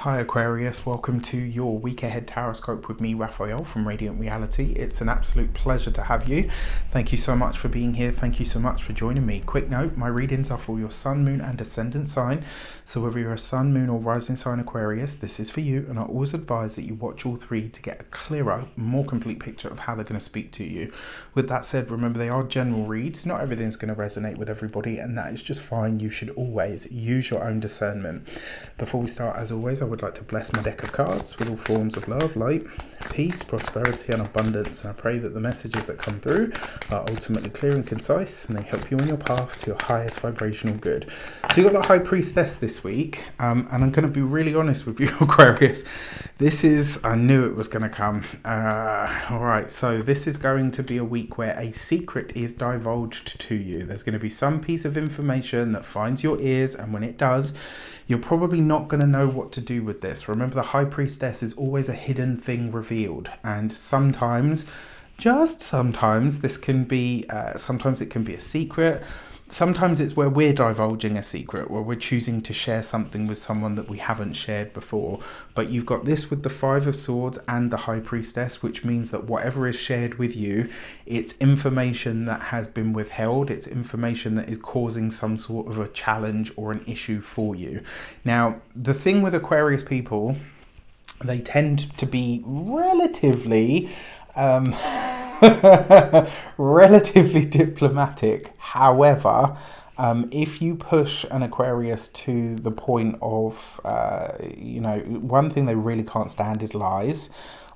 Hi Aquarius, welcome to your week ahead taroscope with me, Raphael from Reydiant Reality. It's an absolute pleasure to have you. Thank you so much for being here. Thank you so much for joining me. Quick note, my readings are for your sun, moon and ascendant sign. So whether you're a sun, moon or rising sign Aquarius, this is for you, and I always advise that you watch all three to get a clearer, more complete picture of how they're going to speak to you. With that said, remember they are general reads. Not everything's going to resonate with everybody, and that is just fine. You should always use your own discernment. Before we start, as always, I would like to bless my deck of cards with all forms of love, light, peace, prosperity and abundance. And I pray that the messages that come through are ultimately clear and concise, and they help you on your path to your highest vibrational good. So you've got the High Priestess this week, and I'm going to be really honest with you, Aquarius. This is, I knew it was going to come. Alright, so this is going to be a week where a secret is divulged to you. There's going to be some piece of information that finds your ears, and when it does, you're probably not going to know what to do with this. Remember, the High Priestess is always a hidden thing revealed, and sometimes, just sometimes, this can be, sometimes it can be a secret. Sometimes it's where we're divulging a secret, where we're choosing to share something with someone that we haven't shared before. But you've got this with the Five of Swords and the High Priestess, which means that whatever is shared with you, it's information that has been withheld. It's information that is causing some sort of a challenge or an issue for you. Now, the thing with Aquarius people, they tend to be relatively relatively diplomatic. However, if you push an Aquarius to the point of, one thing they really can't stand is lies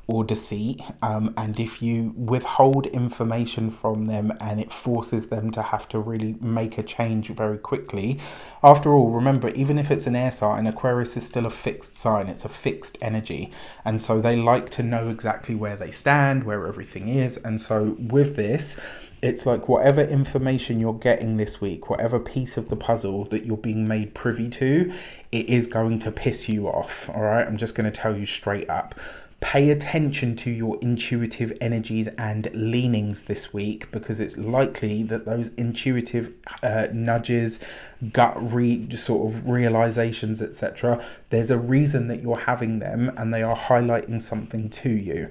or deceit, and if you withhold information from them and it forces them to have to really make a change very quickly. After all, remember, even if it's an air sign, Aquarius is still a fixed sign. It's a fixed energy, and so they like to know exactly where they stand, where everything is. And so with this, it's like whatever information you're getting this week, whatever piece of the puzzle that you're being made privy to, it is going to piss you off. All right, I'm just going to tell you straight up. Pay attention to your intuitive energies and leanings this week, because it's likely that those intuitive nudges, sort of realizations, etc., there's a reason that you're having them, and they are highlighting something to you.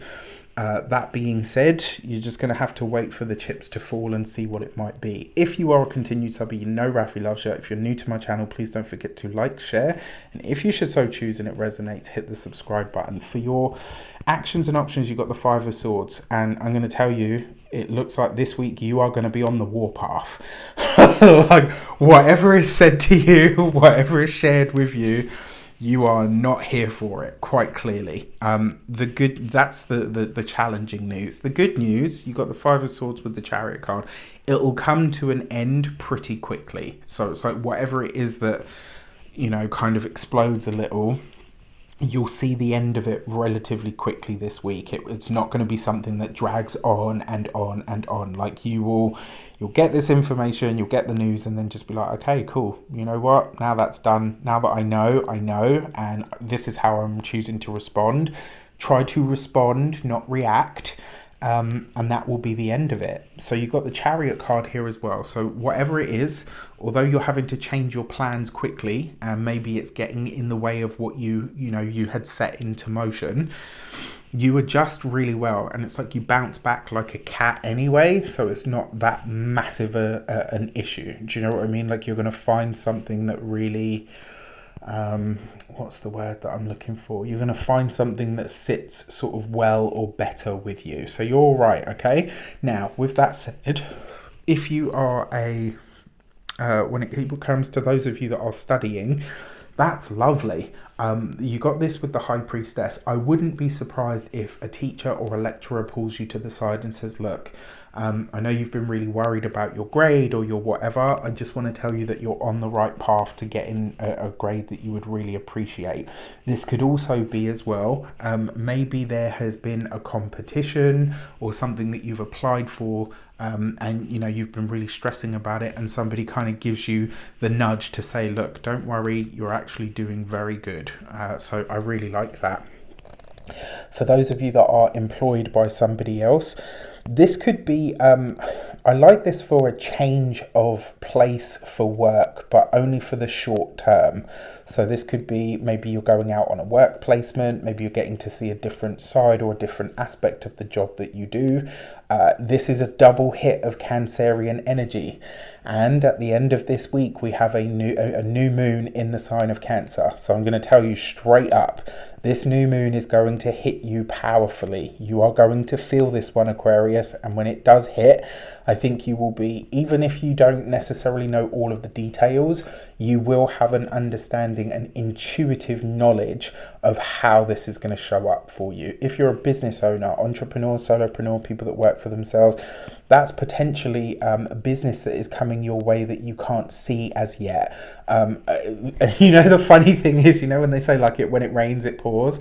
That being said, you're just going to have to wait for the chips to fall and see what it might be. If you are a continued subby, you know Raffi loves you. If you're new to my channel, please don't forget to like, share, and if you should so choose and it resonates, hit the subscribe button. For your actions and options, you've got the Five of Swords, and I'm going to tell you, it looks like this week you are going to be on the warpath. Like, whatever is said to you, whatever is shared with you, you are not here for it, quite clearly. That's the challenging news. The good news, you got the Five of Swords with the Chariot card. It'll come to an end pretty quickly. So it's like whatever it is that, kind of explodes a little, you'll see the end of it relatively quickly this week. It's not going to be something that drags on and on and on. Like you'll get this information, you'll get the news, and then just be like, okay, cool. You know what? Now that's done. Now that I know, and this is how I'm choosing to respond. Try to respond, not react. And that will be the end of it. So you've got the Chariot card here as well. So whatever it is, although you're having to change your plans quickly, and maybe it's getting in the way of what you had set into motion, you adjust really well, and it's like you bounce back like a cat anyway, so it's not that massive an issue. Do you know what I mean? Like you're going to find something that really... what's the word that I'm looking for? You're going to find something that sits sort of well or better with you. So you're all right, okay? Now, with that said, if you are when it comes to those of you that are studying, that's lovely. You got this with the High Priestess. I wouldn't be surprised if a teacher or a lecturer pulls you to the side and says, look, I know you've been really worried about your grade or your whatever. I just want to tell you that you're on the right path to getting a grade that you would really appreciate. This could also be as well, maybe there has been a competition or something that you've applied for, and you've been really stressing about it, and somebody kind of gives you the nudge to say, look, don't worry, you're actually doing very good. So I really like that. For those of you that are employed by somebody else, This could be, I like this for a change of place for work, but only for the short term. So this could be maybe you're going out on a work placement, maybe you're getting to see a different side or a different aspect of the job that you do. This is a double hit of Cancerian energy. And at the end of this week, we have a new moon in the sign of Cancer. So I'm going to tell you straight up, this new moon is going to hit you powerfully. You are going to feel this one, Aquarius. And when it does hit, I think you will be, even if you don't necessarily know all of the details, you will have an understanding and intuitive knowledge of how this is going to show up for you. If you're a business owner, entrepreneur, solopreneur, people that work for themselves, that's potentially a business that is coming your way that you can't see as yet. You know, the funny thing is, you know, when they say like when it rains, it pours,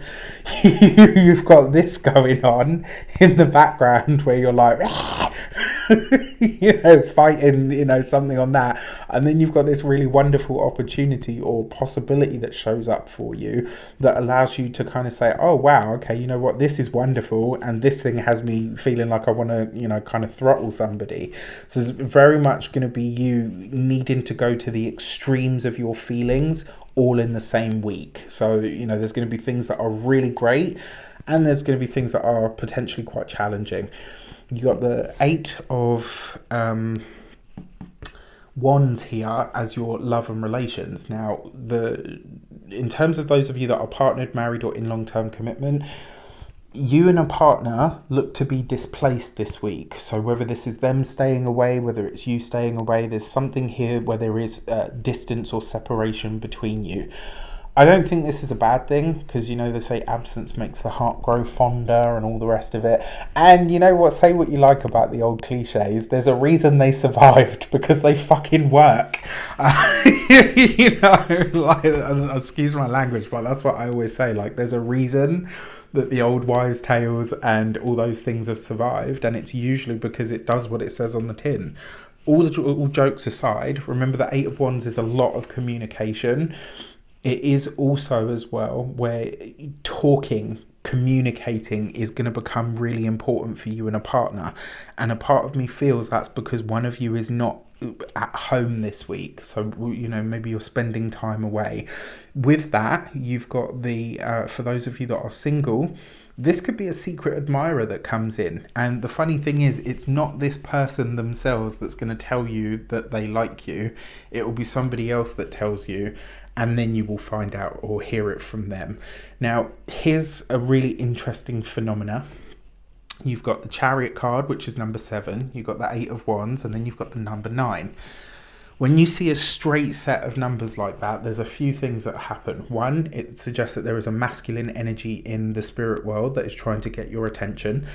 you've got this going on in the background where you're like, you know, fighting, you know, something on that. And then you've got this really wonderful opportunity or possibility that shows up for you that allows you to kind of say, oh, wow, okay, you know what, this is wonderful. And this thing has me feeling like I want to, you know, kind of throttle somebody. So it's very much going to be you needing to go to the extremes of your feelings all in the same week. So, you know, there's going to be things that are really great and there's going to be things that are potentially quite challenging. You got the 8 of Wands here as your love and relations. Now, in terms of those of you that are partnered, married, or in long-term commitment, you and a partner look to be displaced this week. So whether this is them staying away, whether it's you staying away, there's something here where there is distance or separation between you. I don't think this is a bad thing because, you know, they say absence makes the heart grow fonder and all the rest of it. And you know what? Say what you like about the old cliches. There's a reason they survived, because they fucking work. You know, like, excuse my language, but that's what I always say. Like, there's a reason that the old wives' tales and all those things have survived. And it's usually because it does what it says on the tin. All jokes aside, remember that 8 of Wands is a lot of communication. It is also as well where communicating is going to become really important for you and a partner. And a part of me feels that's because one of you is not at home this week. So, you know, maybe you're spending time away. With that, you've got for those of you that are single, this could be a secret admirer that comes in. And the funny thing is, it's not this person themselves that's going to tell you that they like you. It will be somebody else that tells you, and then you will find out or hear it from them. Now, here's a really interesting phenomena. You've got the Chariot card, which is number 7. You've got the 8 of Wands, and then you've got the number 9. When you see a straight set of numbers like that, there's a few things that happen. One, it suggests that there is a masculine energy in the spirit world that is trying to get your attention.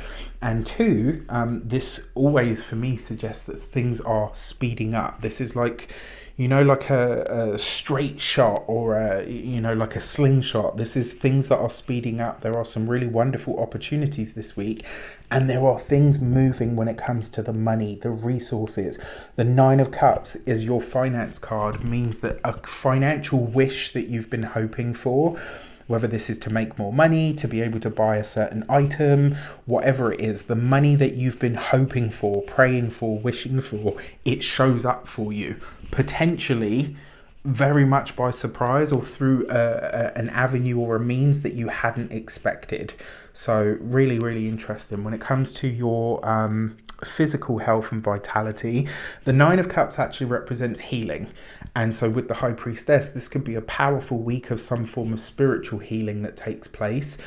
And 2, this always for me suggests that things are speeding up. This is like, you know, like a straight shot or you know, like a slingshot. This is things that are speeding up. There are some really wonderful opportunities this week, and there are things moving when it comes to the money, the resources. The 9 of Cups is your finance card, means that a financial wish that you've been hoping for, whether this is to make more money, to be able to buy a certain item, whatever it is, the money that you've been hoping for, praying for, wishing for, it shows up for you. Potentially very much by surprise or through an avenue or a means that you hadn't expected. So really, really interesting. When it comes to your physical health and vitality, the 9 of Cups actually represents healing. And so with the High Priestess, this could be a powerful week of some form of spiritual healing that takes place.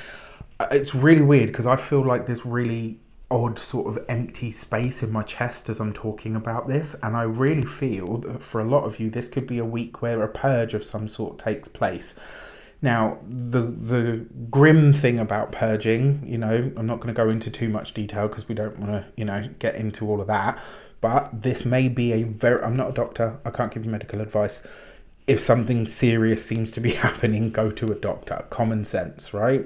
It's really weird because I feel like this really odd sort of empty space in my chest as I'm talking about this, and I really feel that for a lot of you this could be a week where a purge of some sort takes place. Now, the grim thing about purging, you know, I'm not going to go into too much detail because we don't want to, you know, get into all of that, but this may be I'm not a doctor, I can't give you medical advice. If something serious seems to be happening, go to a doctor. Common sense, right?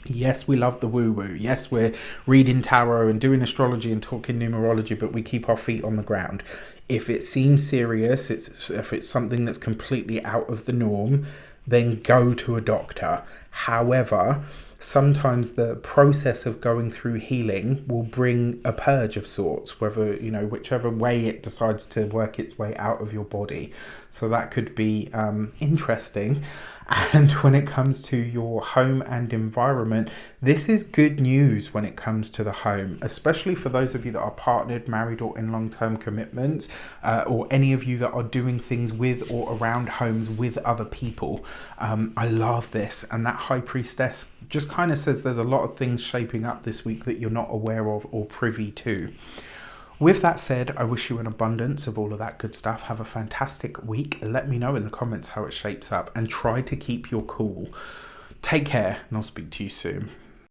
Yes, we love the woo-woo. Yes, we're reading tarot and doing astrology and talking numerology, but we keep our feet on the ground. If it seems serious, if it's something that's completely out of the norm, then go to a doctor. However, sometimes the process of going through healing will bring a purge of sorts, whether, whichever way it decides to work its way out of your body. So that could be interesting. And when it comes to your home and environment, this is good news when it comes to the home, especially for those of you that are partnered, married, or in long-term commitments, or any of you that are doing things with or around homes with other people. I love this. And that High Priestess just kind of says there's a lot of things shaping up this week that you're not aware of or privy to. With that said, I wish you an abundance of all of that good stuff. Have a fantastic week. Let me know in the comments how it shapes up, and try to keep your cool. Take care, and I'll speak to you soon.